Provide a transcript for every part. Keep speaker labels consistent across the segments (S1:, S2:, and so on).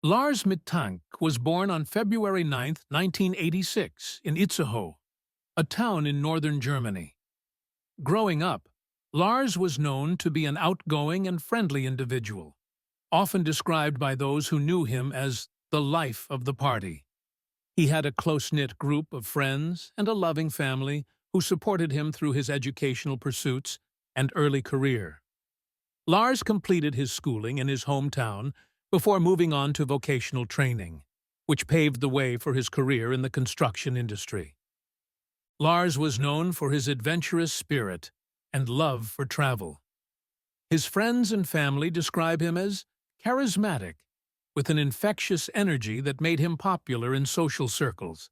S1: Lars Mittank was born on February 9, 1986, in Itzehoe, a town in northern Germany. Growing up, Lars was known to be an outgoing and friendly individual, often described by those who knew him as the life of the party. He had a close-knit group of friends and a loving family who supported him through his educational pursuits and early career. Lars completed his schooling in his hometown before moving on to vocational training, which paved the way for his career in the construction industry. Lars was known for his adventurous spirit and love for travel. His friends and family describe him as charismatic, with an infectious energy that made him popular in social circles.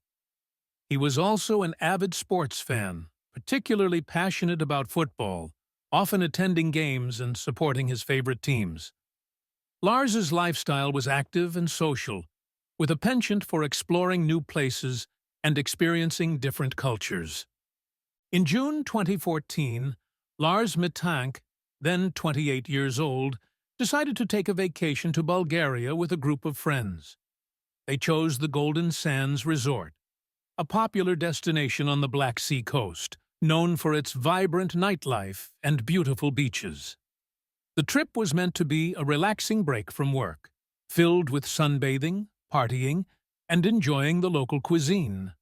S1: He was also an avid sports fan, particularly passionate about football, often attending games and supporting his favorite teams. Lars's lifestyle was active and social, with a penchant for exploring new places and experiencing different cultures. In June 2014, Lars Mittank, then 28 years old, decided to take a vacation to Bulgaria with a group of friends. They chose the Golden Sands Resort, a popular destination on the Black Sea coast, known for its vibrant nightlife and beautiful beaches. The trip was meant to be a relaxing break from work, filled with sunbathing, partying, and enjoying the local cuisine.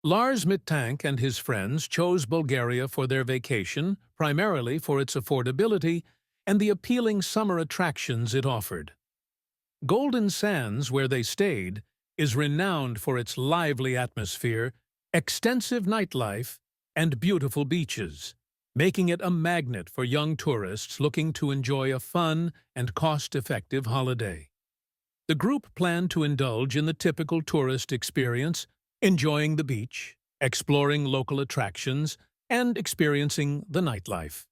S1: Lars Mittank and his friends chose Bulgaria for their vacation primarily for its affordability and the appealing summer attractions it offered. Golden Sands, where they stayed, is renowned for its lively atmosphere, extensive nightlife, and beautiful beaches, making it a magnet for young tourists looking to enjoy a fun and cost-effective holiday. The group planned to indulge in the typical tourist experience, enjoying the beach, exploring local attractions, and experiencing the nightlife.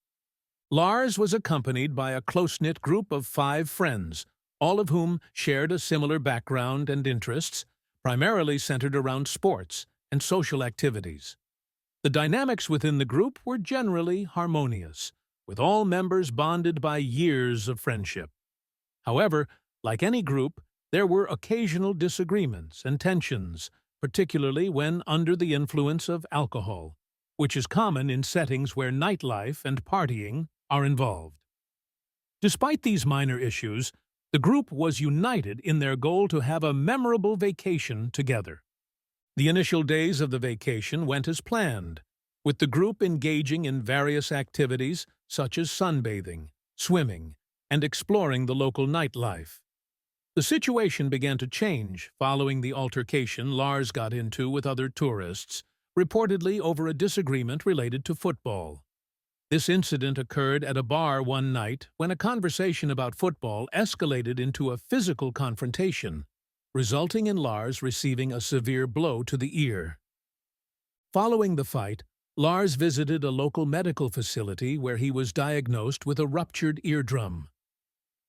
S1: Lars was accompanied by a close-knit group of 5 friends, all of whom shared a similar background and interests, primarily centered around sports and social activities. The dynamics within the group were generally harmonious, with all members bonded by years of friendship. However, like any group, there were occasional disagreements and tensions, particularly when under the influence of alcohol, which is common in settings where nightlife and partying are involved. Despite these minor issues, the group was united in their goal to have a memorable vacation together. The initial days of the vacation went as planned, with the group engaging in various activities such as sunbathing, swimming, and exploring the local nightlife. The situation began to change following the altercation Lars got into with other tourists, reportedly over a disagreement related to football. This incident occurred at a bar one night when a conversation about football escalated into a physical confrontation, resulting in Lars receiving a severe blow to the ear. Following the fight, Lars visited a local medical facility where he was diagnosed with a ruptured eardrum.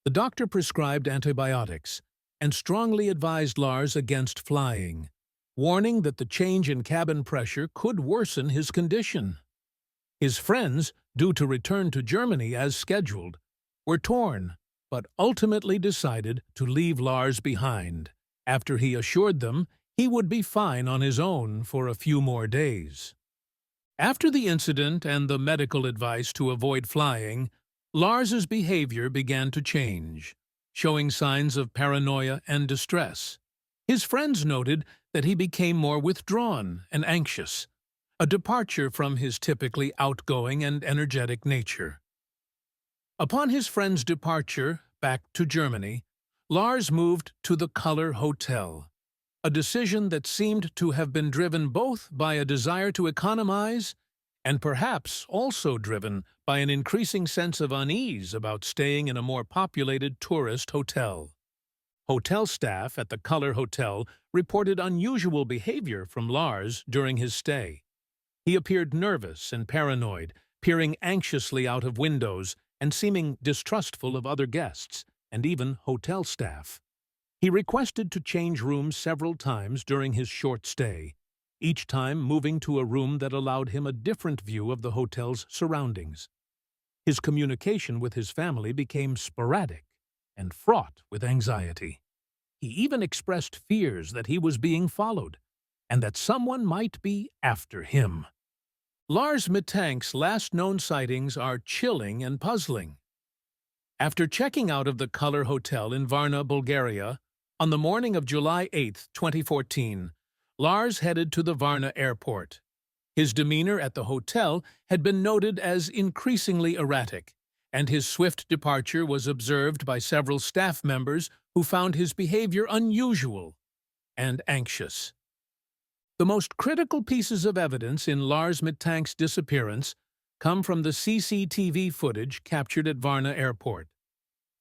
S1: The doctor prescribed antibiotics and strongly advised Lars against flying, warning that the change in cabin pressure could worsen his condition. His friends, due to return to Germany as scheduled, were torn, but ultimately decided to leave Lars behind, after he assured them he would be fine on his own for a few more days. After the incident and the medical advice to avoid flying, Lars's behavior began to change, showing signs of paranoia and distress. His friends noted that he became more withdrawn and anxious, a departure from his typically outgoing and energetic nature. Upon his friend's departure back to Germany, Lars moved to the Color Hotel, a decision that seemed to have been driven both by a desire to economize and perhaps also driven by an increasing sense of unease about staying in a more populated tourist hotel. Hotel staff at the Color Hotel reported unusual behavior from Lars during his stay. He appeared nervous and paranoid, peering anxiously out of windows and seeming distrustful of other guests and even hotel staff. He requested to change rooms several times during his short stay, each time moving to a room that allowed him a different view of the hotel's surroundings. His communication with his family became sporadic and fraught with anxiety. He even expressed fears that he was being followed, and that someone might be after him. Lars Mittank's last known sightings are chilling and puzzling. After checking out of the Color Hotel in Varna, Bulgaria, on the morning of July 8, 2014, Lars headed to the Varna airport. His demeanor at the hotel had been noted as increasingly erratic, and his swift departure was observed by several staff members who found his behavior unusual and anxious. The most critical pieces of evidence in Lars Mittank's disappearance come from the CCTV footage captured at Varna Airport.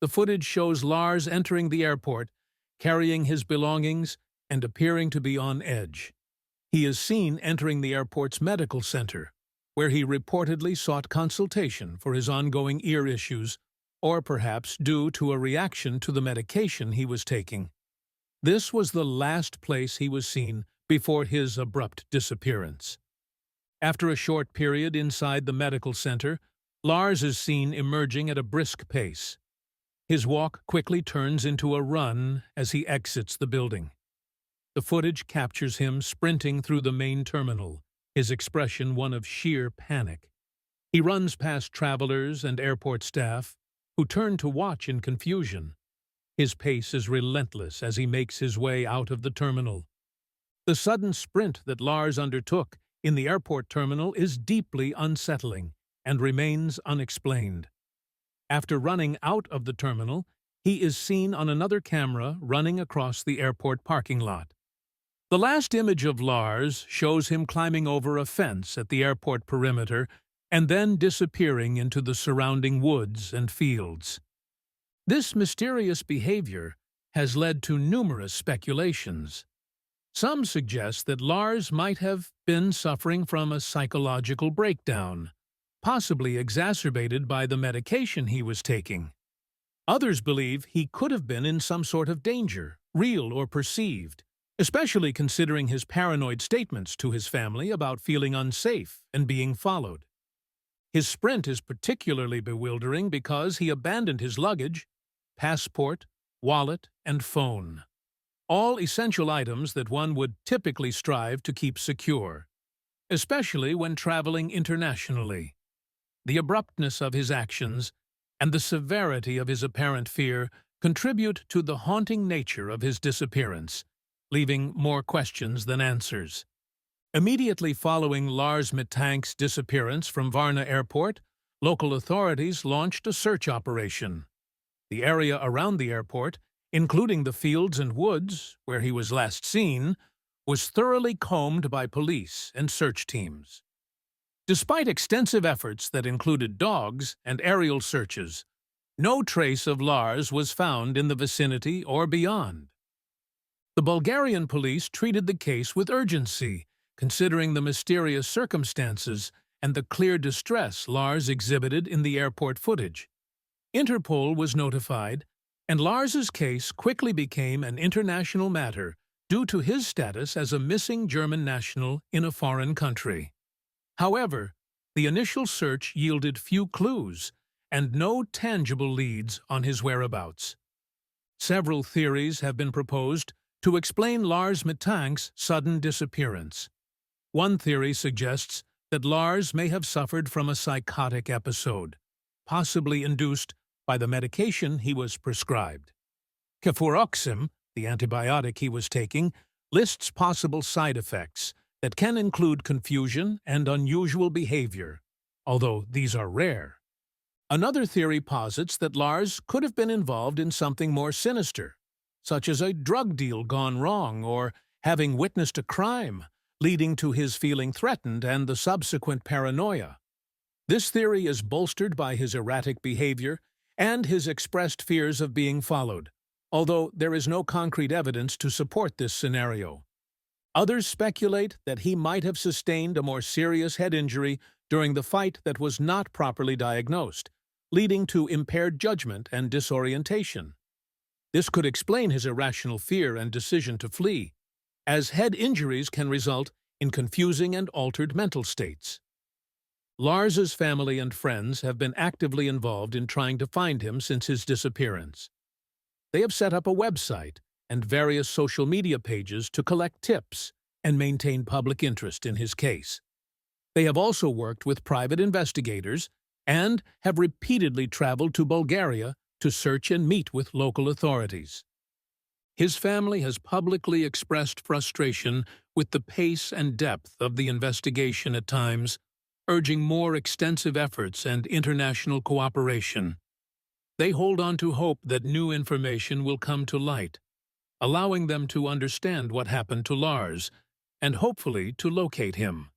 S1: The footage shows Lars entering the airport, carrying his belongings and appearing to be on edge. He is seen entering the airport's medical center, where he reportedly sought consultation for his ongoing ear issues, or perhaps due to a reaction to the medication he was taking. This was the last place he was seen before his abrupt disappearance. After a short period inside the medical center, Lars is seen emerging at a brisk pace. His walk quickly turns into a run as he exits the building. The footage captures him sprinting through the main terminal, his expression one of sheer panic. He runs past travelers and airport staff, who turn to watch in confusion. His pace is relentless as he makes his way out of the terminal. The sudden sprint that Lars undertook in the airport terminal is deeply unsettling and remains unexplained. After running out of the terminal, he is seen on another camera running across the airport parking lot. The last image of Lars shows him climbing over a fence at the airport perimeter and then disappearing into the surrounding woods and fields. This mysterious behavior has led to numerous speculations. Some suggest that Lars might have been suffering from a psychological breakdown, possibly exacerbated by the medication he was taking. Others believe he could have been in some sort of danger, real or perceived, especially considering his paranoid statements to his family about feeling unsafe and being followed. His sprint is particularly bewildering because he abandoned his luggage, passport, wallet, and phone. All essential items that one would typically strive to keep secure, especially when traveling internationally. The abruptness of his actions and the severity of his apparent fear contribute to the haunting nature of his disappearance, leaving more questions than answers. Immediately following Lars Mittank's disappearance from Varna Airport, local authorities launched a search operation. The area around the airport, including the fields and woods where he was last seen, was thoroughly combed by police and search teams. Despite extensive efforts that included dogs and aerial searches, no trace of Lars was found in the vicinity or beyond. The Bulgarian police treated the case with urgency, considering the mysterious circumstances and the clear distress Lars exhibited in the airport footage. Interpol was notified, and Lars's case quickly became an international matter due to his status as a missing German national in a foreign country. However, the initial search yielded few clues and no tangible leads on his whereabouts. Several theories have been proposed to explain Lars Mittank's sudden disappearance. One theory suggests that Lars may have suffered from a psychotic episode, possibly induced by the medication he was prescribed. Cefuroxime, the antibiotic he was taking, lists possible side effects that can include confusion and unusual behavior, although these are rare. Another theory posits that Lars could have been involved in something more sinister, such as a drug deal gone wrong or having witnessed a crime, leading to his feeling threatened and the subsequent paranoia. This theory is bolstered by his erratic behavior and his expressed fears of being followed, although there is no concrete evidence to support this scenario. Others speculate that he might have sustained a more serious head injury during the fight that was not properly diagnosed, leading to impaired judgment and disorientation. This could explain his irrational fear and decision to flee, as head injuries can result in confusing and altered mental states. Lars's family and friends have been actively involved in trying to find him since his disappearance. They have set up a website and various social media pages to collect tips and maintain public interest in his case. They have also worked with private investigators and have repeatedly traveled to Bulgaria to search and meet with local authorities. His family has publicly expressed frustration with the pace and depth of the investigation at times, urging more extensive efforts and international cooperation. They hold on to hope that new information will come to light, allowing them to understand what happened to Lars and hopefully to locate him.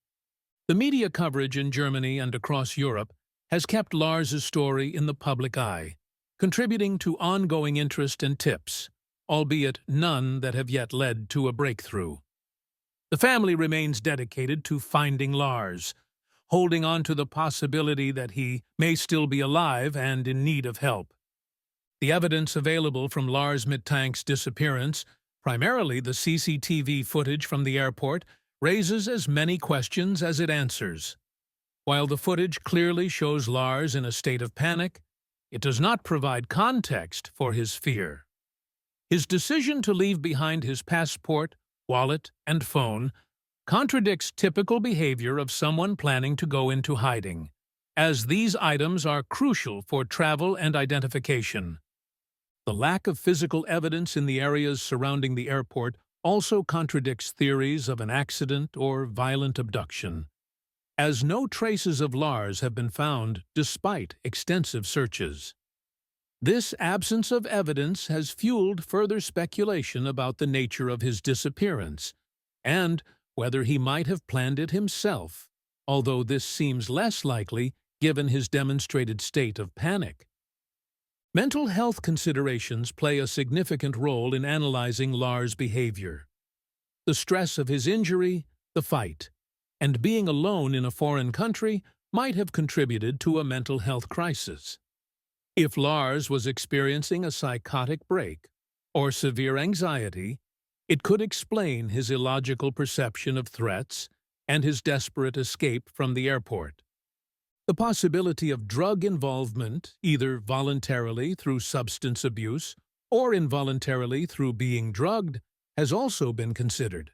S1: The media coverage in Germany and across Europe has kept Lars's story in the public eye, contributing to ongoing interest and tips, albeit none that have yet led to a breakthrough. The family remains dedicated to finding Lars, holding on to the possibility that he may still be alive and in need of help. The evidence available from Lars Mittank's disappearance, primarily the CCTV footage from the airport, raises as many questions as it answers. While the footage clearly shows Lars in a state of panic, it does not provide context for his fear. His decision to leave behind his passport, wallet, and phone contradicts typical behavior of someone planning to go into hiding, as these items are crucial for travel and identification. The lack of physical evidence in the areas surrounding the airport also contradicts theories of an accident or violent abduction, as no traces of Lars have been found despite extensive searches. This absence of evidence has fueled further speculation about the nature of his disappearance and whether he might have planned it himself, although this seems less likely given his demonstrated state of panic. Mental health considerations play a significant role in analyzing Lars' behavior. The stress of his injury, the fight, and being alone in a foreign country might have contributed to a mental health crisis. If Lars was experiencing a psychotic break or severe anxiety, it could explain his illogical perception of threats and his desperate escape from the airport. The possibility of drug involvement, either voluntarily through substance abuse or involuntarily through being drugged, has also been considered.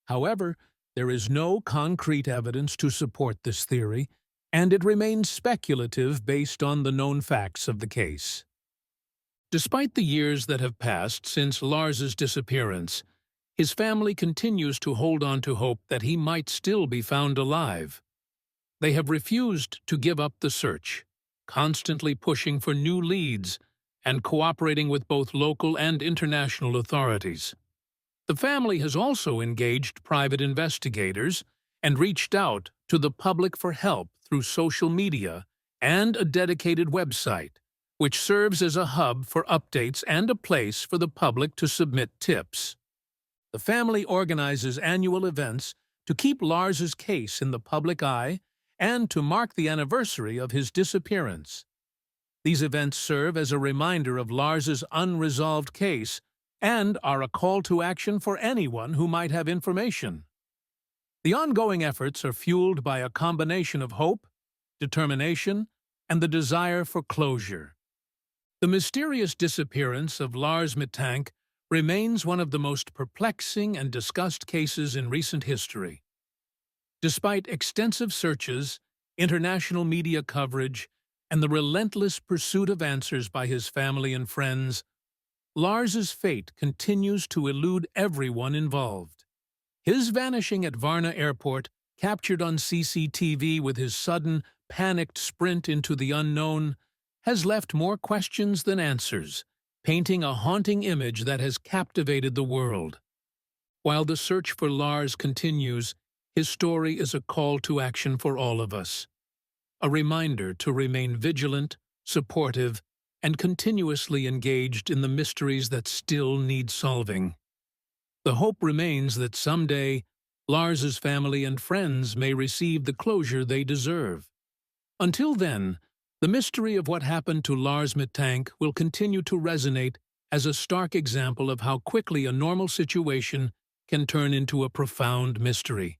S1: However, there is no concrete evidence to support this theory, and it remains speculative based on the known facts of the case. Despite the years that have passed since Lars's disappearance, his family continues to hold on to hope that he might still be found alive. They have refused to give up the search, constantly pushing for new leads and cooperating with both local and international authorities. The family has also engaged private investigators and reached out to the public for help through social media and a dedicated website, which serves as a hub for updates and a place for the public to submit tips. The family organizes annual events to keep Lars's case in the public eye and to mark the anniversary of his disappearance. These events serve as a reminder of Lars's unresolved case and are a call to action for anyone who might have information. The ongoing efforts are fueled by a combination of hope, determination, and the desire for closure. The mysterious disappearance of Lars Mittank remains one of the most perplexing and discussed cases in recent history. Despite extensive searches, international media coverage, and the relentless pursuit of answers by his family and friends, Lars's fate continues to elude everyone involved. His vanishing at Varna Airport, captured on CCTV with his sudden, panicked sprint into the unknown, has left more questions than answers, painting a haunting image that has captivated the world. While the search for Lars continues, his story is a call to action for all of us, a reminder to remain vigilant, supportive, and continuously engaged in the mysteries that still need solving. The hope remains that someday Lars's family and friends may receive the closure they deserve. Until then, the mystery of what happened to Lars Mittank will continue to resonate as a stark example of how quickly a normal situation can turn into a profound mystery.